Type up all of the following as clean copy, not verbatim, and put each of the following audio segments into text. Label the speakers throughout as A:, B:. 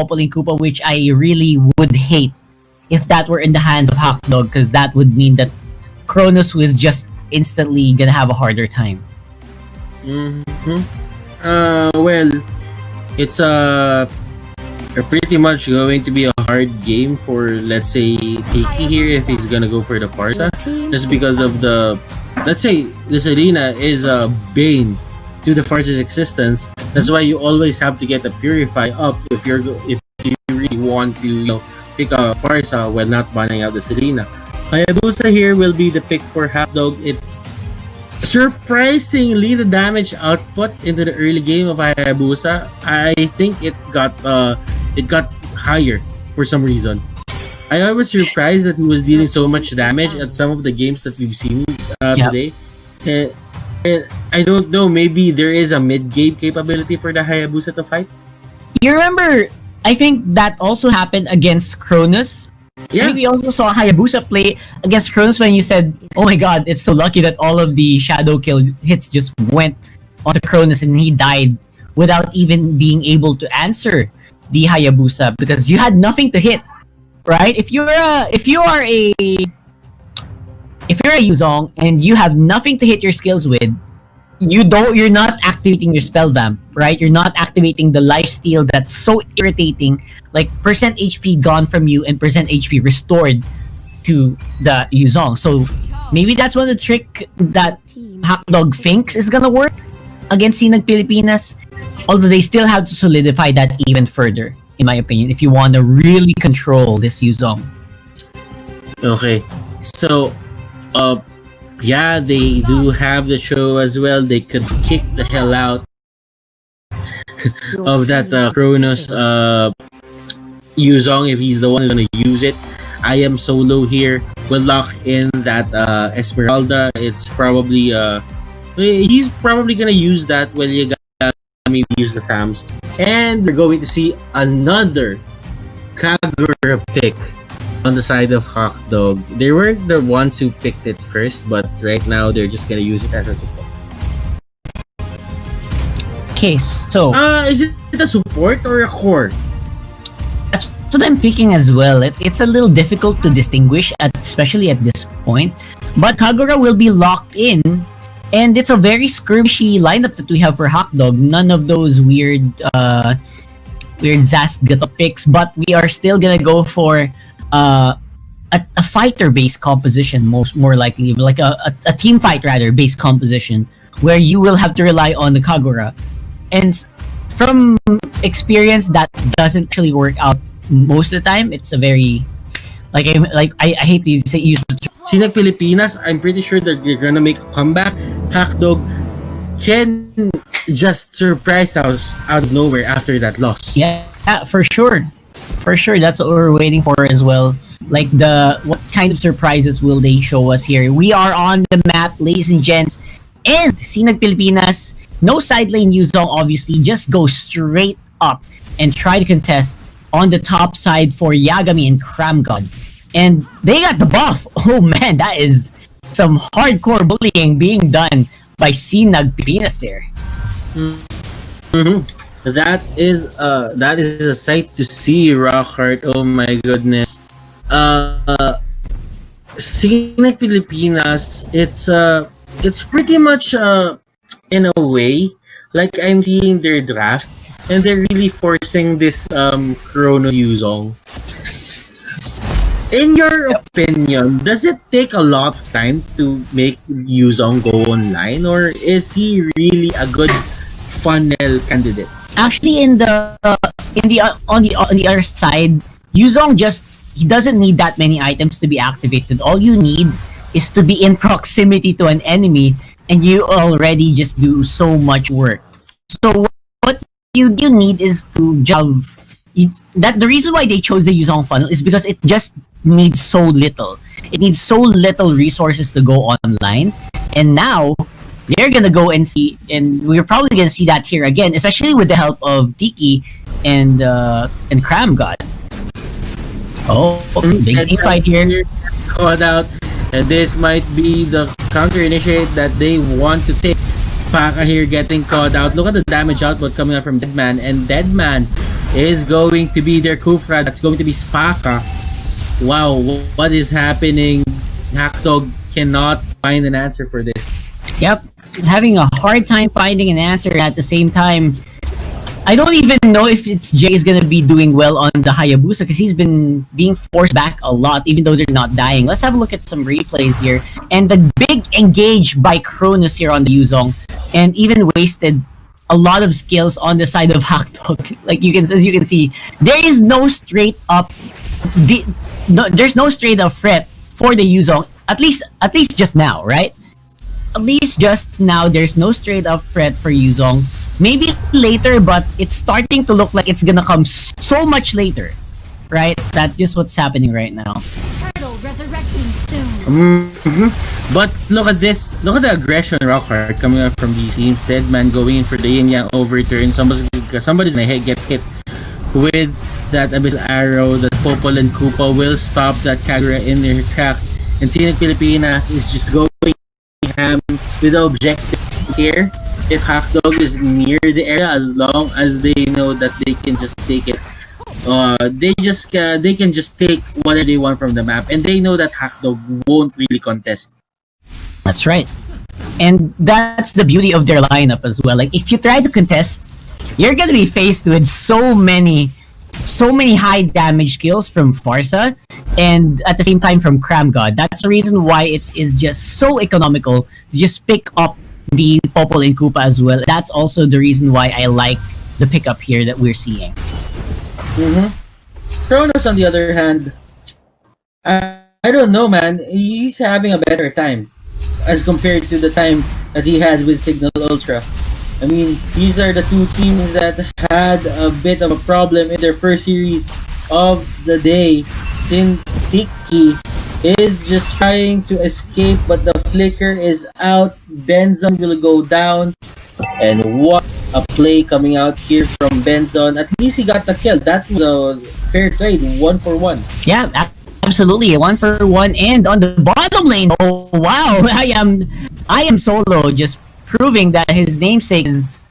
A: Popolin Koopa, which I really would hate if that were in the hands of Hakdog, because that would mean that Kronos was just instantly gonna have a harder time.
B: Mm-hmm. Well, it's pretty much going to be a hard game for, let's say, Tiki here if he's gonna go for the Farsa, just because of the, let's say, this arena is a bane to the Farsa's existence. That's why you always have to get the Purify up if you really want to, pick a Farsa while not banning out this arena. Hayabusa here will be the pick for Hakdog. It's surprisingly the damage output into the early game of Hayabusa. I think it got higher for some reason. I was surprised that he was dealing so much damage at some of the games that we've seen today. I don't know, maybe there is a mid-game capability for the Hayabusa to fight.
A: You remember, I think that also happened against Cronus.
B: Yeah.
A: I think we also saw Hayabusa play against Cronus when you said, oh my god, it's so lucky that all of the Shadow Kill hits just went onto Cronus and he died without even being able to answer the Hayabusa because you had nothing to hit, right? If you're a Yuzong and you have nothing to hit your skills with, you're not activating your spell vamp, right? You're not activating the lifesteal that's so irritating, like percent HP gone from you and percent HP restored to the Yuzong. So maybe that's one of the trick that Hakdog thinks is gonna work against Sinag Pilipinas, although they still have to solidify that even further, in my opinion, if you want to really control this Yuzong.
B: Okay, so yeah, they do have the show as well. They could kick the hell out of that Kronos Yuzong if he's the one who's gonna use it. I am solo here. We'll lock in that Esmeralda. It's probably he's probably gonna use that when you maybe use the Fams. And we're going to see another Kagura pick on the side of Hakdog. They weren't the ones who picked it first, but right now they're just gonna use it as a support.
A: Okay, so
B: is it a support or a core?
A: that's what I'm thinking as well. It's a little difficult to distinguish, especially at this point. But Kagura will be locked in, and it's a very skirmishy lineup that we have for Hakdog. None of those weird Zast picks, but we are still gonna go for a fighter-based composition, more likely, like a team fight rather based composition, where you will have to rely on the Kagura. And from experience, that doesn't actually work out most of the time. It's a very I hate to use the term.
B: Sinag Pilipinas, I'm pretty sure that they're gonna make a comeback. Hakdog can just surprise us out of nowhere after that loss.
A: Yeah, for sure. That's what we're waiting for as well. Like what kind of surprises will they show us here? We are on the map, ladies and gents, and Sinag Pilipinas, no side lane Yuzong, obviously, just go straight up and try to contest on the top side for Yagami and Kramgod. And they got the buff. Oh man, that is some hardcore bullying being done by Sinag Pilipinas there.
B: Mm-hmm. That is a sight to see, Rockheart. Oh my goodness. Sinag Pilipinas, it's pretty much in a way like I'm seeing their draft and they're really forcing this Chrono Yuzong. In your opinion, does it take a lot of time to make Yuzong go online, or is he really a good funnel candidate?
A: Actually, on the other side, Yuzong he doesn't need that many items to be activated. All you need is to be in proximity to an enemy, and you already just do so much work. So what you need is to the reason why they chose the Yuzong funnel is because it just needs so little. It needs so little resources to go online, and now they're gonna go and see, and we're probably gonna see that here again, especially with the help of Tiki and Kramgod. Oh, big team fight here.
B: Caught out, and this might be the counter initiate that they want to take. Spaka here getting caught out. Look at the damage output coming out from Deadman, and Deadman is going to be their Kufra. That's going to be Spaka. Wow, what is happening? Hakdog cannot find an answer for this.
A: Yep, having a hard time finding an answer at the same time. I don't even know if it's Jay is gonna be doing well on the Hayabusa because he's been being forced back a lot, even though they're not dying. Let's have a look at some replays here. And the big engage by Cronus here on the Yuzong, and even wasted a lot of skills on the side of Hakdog. Like as you can see, there is no straight up, there's no straight up threat for the Yuzong. At least just now, right? At least just now, there's no straight up threat for Yuzong. Maybe later, but it's starting to look like it's gonna come so much later, right? That's just what's happening right now.
C: Turtle resurrecting soon.
B: But look at this. Look at the aggression Rockhard coming up from these teams. Deadman going in for the yin yang overturn. Somebody's gonna get hit with that abyssal arrow. That Popol and Koopa will stop that Kagura in their tracks. And Sinag Pilipinas is just going ham with the objectives here. If Hakdog is near the area, as long as they know that they can just take it, they can just take whatever they want from the map, and they know that Hakdog won't really contest.
A: That's right. And that's the beauty of their lineup as well. Like, if you try to contest, you're gonna be faced with so many high damage kills from Farsa, and at the same time from Cram God. That's the reason why it is just so economical to just pick up the Popol and Koopa as well. That's also the reason why I like the pickup here that we're seeing.
B: Kronos, on the other hand, I don't know, man. He's having a better time as compared to the time that he had with Signal Ultra. I mean, these are the two teams that had a bit of a problem in their first series of the day. Tiki is just trying to escape, but the flicker is out. Benzon will go down, and what a play coming out here from Benzon. At least he got the kill. That was a fair trade, 1-for-1.
A: Yeah, absolutely, 1-for-1. And on the bottom lane, oh wow, I am solo, just proving that his namesake is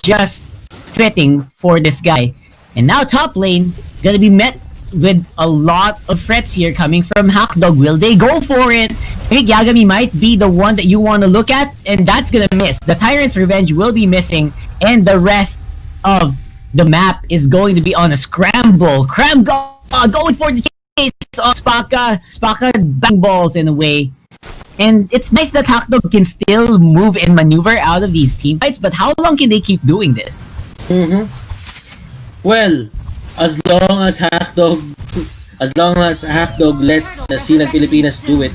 A: just fitting for this guy. And now top lane gonna be met with a lot of threats here coming from Hakdog. Will they go for it? I think Yagami might be the one that you want to look at, and that's gonna miss. The Tyrant's Revenge will be missing, and the rest of the map is going to be on a scramble. Cram going for the chase of Spaka. Spaka bang balls in a way. And it's nice that Hakdog can still move and maneuver out of these team fights, but how long can they keep doing this?
B: Well, as long as Hakdog lets Sinag Pilipinas do it,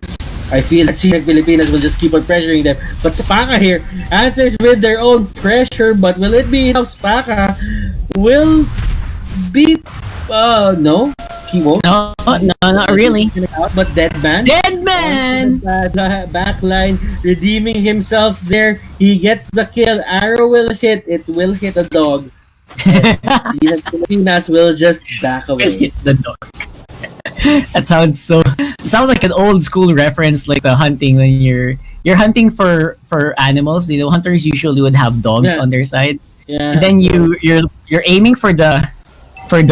B: I feel that Sinag Pilipinas will just keep on pressuring them. But Spaka here answers with their own pressure, but will it be enough? Spaka will be no, he won't.
A: No, not really.
B: But Deadman, the backline redeeming himself there. He gets the kill. Arrow will hit. It will hit a dog. Sinag Pilipinas will just back away.
A: Hit the dog. That sounds like an old school reference, like the hunting when you're hunting for animals. You know, hunters usually would have dogs on their side.
B: Yeah.
A: And then you're aiming for the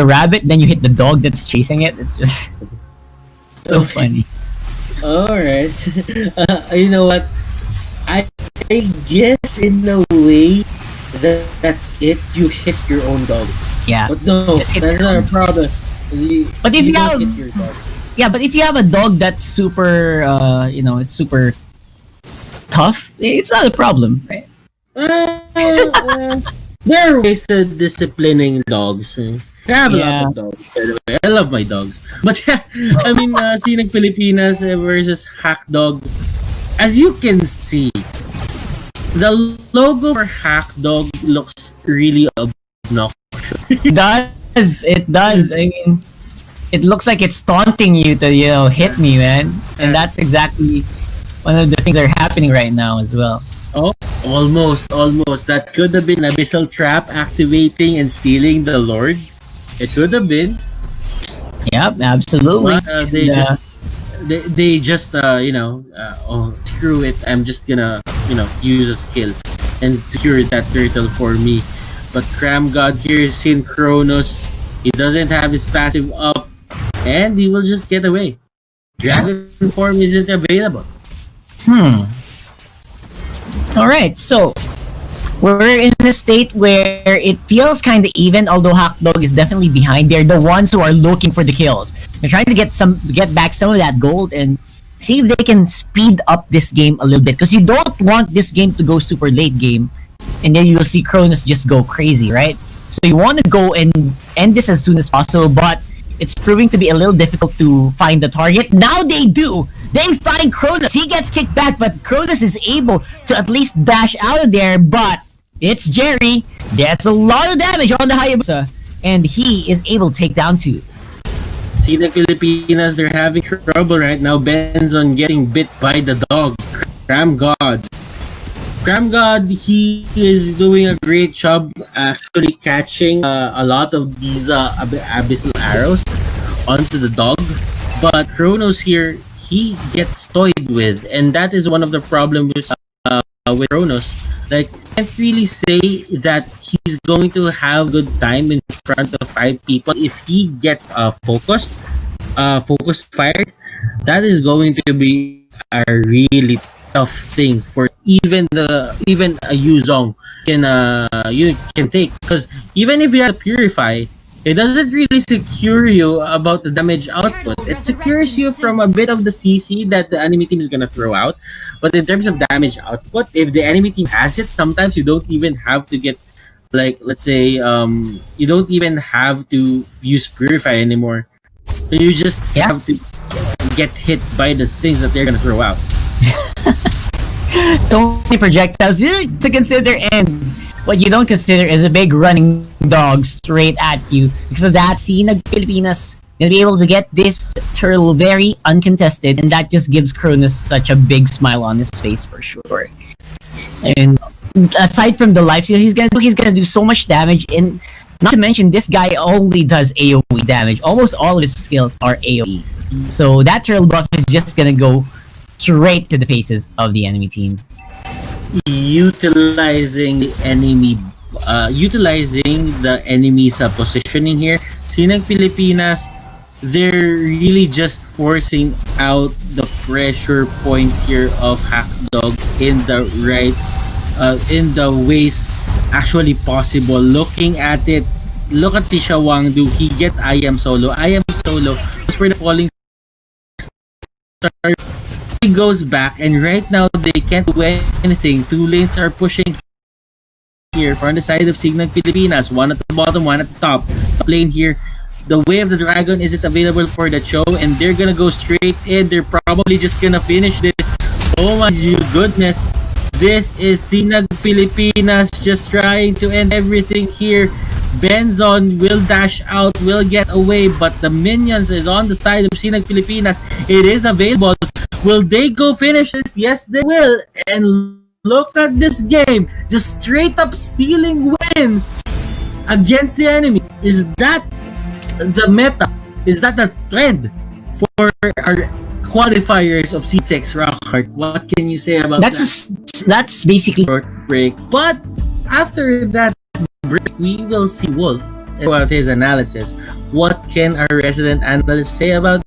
A: rabbit, then you hit the dog that's chasing it. It's just so funny.
B: Alright. You know what? I guess in a way that's it. You hit your own dog.
A: Yeah.
B: But no, that's not a problem.
A: But if you have a dog that's super, it's super tough, it's not a problem, right?
B: There are ways to disciplining dogs. I have a lot of dogs, by the way. I love my dogs. But yeah, I mean, Sinag Pilipinas versus Hakdog. As you can see, the logo for Hakdog looks really obnoxious.
A: It does. I mean, it looks like it's taunting you to, hit me, man. And that's exactly one of the things that are happening right now as well.
B: Oh, almost. That could have been Abyssal Trap activating and stealing the Lord. It could have been.
A: Yep, absolutely.
B: But, they just screw it. I'm just gonna use a skill and secure that turtle for me. But Cram God here, Synchronous, he doesn't have his passive up, and he will just get away. Dragon form isn't available.
A: Alright, so we're in a state where it feels kind of even, although Hakdog is definitely behind. They're the ones who are looking for the kills. They're trying to get back some of that gold and see if they can speed up this game a little bit, because you don't want this game to go super late game and then you'll see Cronus just go crazy, right? So you want to go and end this as soon as possible, but it's proving to be a little difficult to find the target. Now they do! They find Cronus! He gets kicked back, but Cronus is able to at least dash out of there, but it's Jerry. That's a lot of damage on the Hayabusa, and he is able to take down 2.
B: Sinag Pilipinas, they're having trouble right now. Benzon getting bit by the dog. Cram God. Cram God, he is doing a great job actually catching a lot of these abyssal arrows onto the dog. But Kronos here, he gets toyed with, and that is one of the problems with Kronos. Like, can't really say that he's going to have good time in front of 5 people. If he gets focused fired, that is going to be a really tough thing for even a Yuzong can take, because even if you have Purify, it doesn't really secure you about the damage output. It secures you from a bit of the CC that the enemy team is gonna throw out, but in terms of damage output, if the enemy team has it, sometimes you don't even have to get, like, let's say you don't even have to use Purify anymore. You just have to get hit by the things that they're gonna throw out.
A: So many projectiles to consider, and what you don't consider is a big running dog straight at you. Because of that, Sinag Pilipinas gonna be able to get this turtle very uncontested, and that just gives Cronus such a big smile on his face for sure. And aside from the life steal he's gonna do so much damage, and not to mention this guy only does AoE damage. Almost all of his skills are AoE. So that turtle buff is just gonna go straight to the faces of the enemy team.
B: Utilizing the enemy's positioning here, Sinag Pilipinas, they're really just forcing out the pressure points here of Hakdog in the right, in the ways actually possible. Looking at it, look at Tisha Wangdu. He gets I am solo. That's where the falling star. He goes back, and right now they can't do anything. 2 lanes are pushing here from the side of Sinag Pilipinas. One at the bottom, one at the top. Top lane here, the Way of the Dragon isn't available for the show, and they're gonna go straight in. They're probably just gonna finish this. Oh my goodness, this is Sinag Pilipinas just trying to end everything here. Benzon will dash out, will get away, but the minions is on the side of Sinag Pilipinas. It is available. Will they go finish this? Yes, they will. And look at this game. Just straight up stealing wins against the enemy. Is that the meta? Is that the trend for our qualifiers of C6 Rockhard? What can you say about that?
A: That's basically
B: Short break. But after that break, we will see Wolf about his analysis. What can our resident analyst say about